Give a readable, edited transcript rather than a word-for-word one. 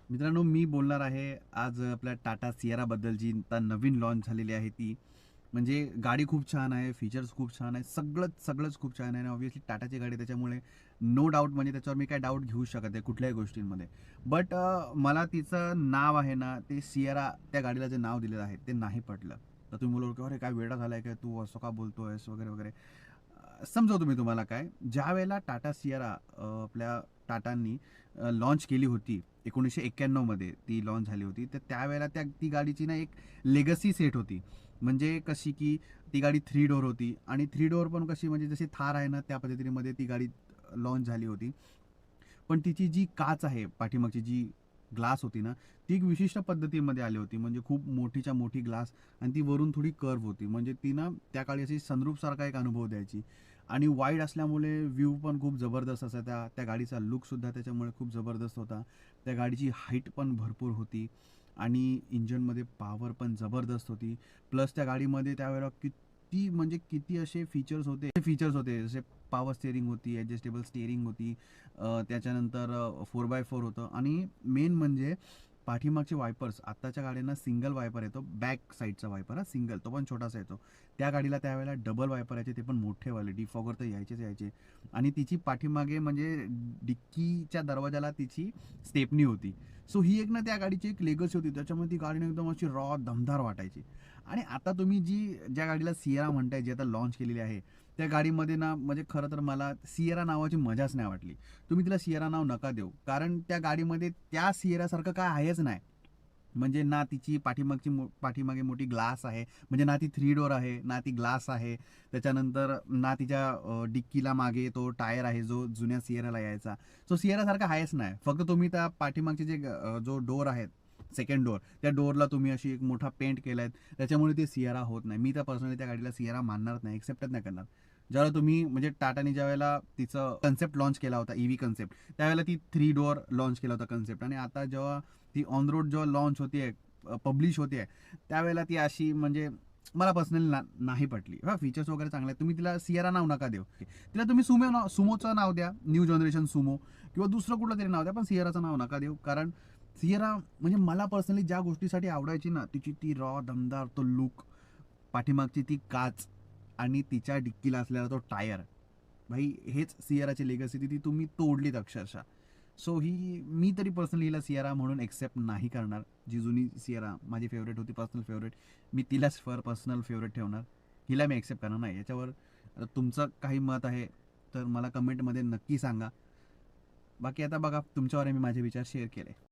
मित्रांनो, मी बोलणार आहे आज आपल्या टाटा सियाराबद्दल, जी आता नवीन लॉन्च झालेली आहे ती. म्हणजे गाडी खूप छान आहे, फीचर्स खूप छान आहे, सगळंच खूप छान आहे आणि ऑब्व्हियसली टाटाची गाडी त्याच्यामुळे नो डाऊट, म्हणजे त्याच्यावर मी काही डाऊट घेऊ शकत नाही कुठल्याही गोष्टींमध्ये. बट मला तिचं नाव आहे ना, ते सियारा त्या गाडीला जे नाव दिलेलं आहे ते नाही पटलं. तर तुम्ही बोलाल की "अरे काय वेडा झालाय काय तू? असं का बोलतोयस?" वगैरे, वगैरे. समजवतो मी तुम्हाला काय. ज्यावेळेला टाटा सियारा आपल्या टाटांनी लॉन्च केली होती 1991 मध्ये ती लॉन्च झाली होती. तर त्यावेळेला ती गाडीची ना एक लेगसी सेट होती. म्हणजे कशी की ती गाडी 3 डोअर होती आणि 3 डोअर पण कशी, म्हणजे जशी थार आहे ना त्या पद्धतीमध्ये ती गाडी लॉन्च झाली होती. पण तिची जी काच आहे पाठीमागची, जी ग्लास होती ना, ती एक विशिष्ट पद्धतीमध्ये आली होती. म्हणजे खूप मोठीच्या मोठी ग्लास आणि ती वरून थोडी कर्व्ह होती. म्हणजे ती ना त्या काळी अशी सनरूफसारखा एक अनुभव द्यायची आणि वाईड असल्यामुळे व्ह्यू पण खूप जबरदस्त असायचा. त्या गाडीचा लूकसुद्धा त्याच्यामुळे खूप जबरदस्त होता. त्या गाडीची हाईट पण भरपूर होती आणि इंजनमध्ये पॉवर पण जबरदस्त होती. प्लस त्या गाडीमध्ये त्यावेळेला किती असे फीचर्स होते जसे पॉवर स्टेअरिंग होती, ॲडजस्टेबल स्टेअरिंग होती, त्याच्यानंतर 4x4 होतं आणि मेन म्हणजे पाठीमागचे वायपर्स. आत्ताच्या गाड्यांना सिंगल वायपर येतो, बॅक साईडचा वायपर हा सिंगल, तो पण छोटासा येतो. त्या गाडीला त्यावेळेला डबल वायपर यायचे, ते पण मोठेवाले. डिफॉगर तर यायचे आणि तिची पाठीमागे म्हणजे डिक्कीच्या दरवाजाला तिची स्टेपनी होती. सो ही एक ना त्या गाडीची एक लेगसी होती. त्याच्यामुळे ती गाडी एकदम अशी रॉ दमदार वाटायची. आणि आता तुम्ही ज्या गाडीला सियरा म्हणताय, जी आता लॉन्च केलेली आहे, त्या गाडीमध्ये ना म्हणजे खरं तर मला सियरा नावाची मजाच नाही वाटली. तुम्ही तिला सियरा नाव नका देऊ, कारण त्या गाडीमध्ये त्या सियरासारखं काय आहेच नाही. म्हणजे ना तिची पाठीमागे मोठी ग्लास आहे, म्हणजे ना ती 3 डोअर आहे, ना ती ग्लास आहे. त्याच्यानंतर ना तिच्या डिक्कीला मागे तो टायर आहे, जो जुन्या सियराला यायचा. सो सियरासारखा आहेच नाही. फक्त तुम्ही त्या पाठीमागचे जो डोअर आहेत, सेकंड डोअर, त्या डोअरला तुम्ही अशी एक मोठा पेंट केलाय, त्याच्यामुळे ते सियरा होत नाही. मी तर पर्सनली त्या गाडीला सियरा मानणारच नाही, एक्सेप्टच नाही करणार. ज्यावेळेला तुम्ही म्हणजे टाटाने ज्यावेळेला तिचं कन्सेप्ट लॉन्च केला होता, ईव्ही कन्सेप्ट, त्यावेळेला ती 3 डोअर लॉन्च केला होता कन्सेप्ट. आणि आता जेव्हा ती ऑन रोड जेव्हा लॉन्च होते, पब्लिश होते, त्यावेळेला ती अशी म्हणजे मला पर्सनली नाही पटली. हा, फीचर्स वगैरे चांगले आहेत, तुम्ही तिला सियरा नाव नका देऊ. तिला तुम्ही सुमोचं नाव द्या, न्यू जनरेशन सुमो, किंवा दुसरं कुठलं तरी नाव द्या, पण सियराचं नाव नका देऊ. कारण सियरा म्हणजे मला पर्सनली ज्या गोष्टीसाठी आवडायची ना, तिची ती रॉ दमदार तो लुक, पाठीमागची ती काच आणि तिच्या डिक्कीला असलेला तो टायर, भाई हेच सियराची लेगसी ती तुम्ही तोडलीत अक्षरशः. सो मी तरी पर्सनली हिला सियारा म्हणून एक्सेप्ट नाही करणार. जी जुनी सियारा माझी फेवरेट होती, पर्सनल फेवरेट, मी तिलाच पर्सनल फेवरेट ठेवणार. हिला मी एक्सेप्ट करणार नाही. याच्यावर तुमचं काही मत आहे तर मला कमेंटमध्ये नक्की सांगा. बाकी आता बघा, तुमच्यावर मी माझे विचार शेअर केले.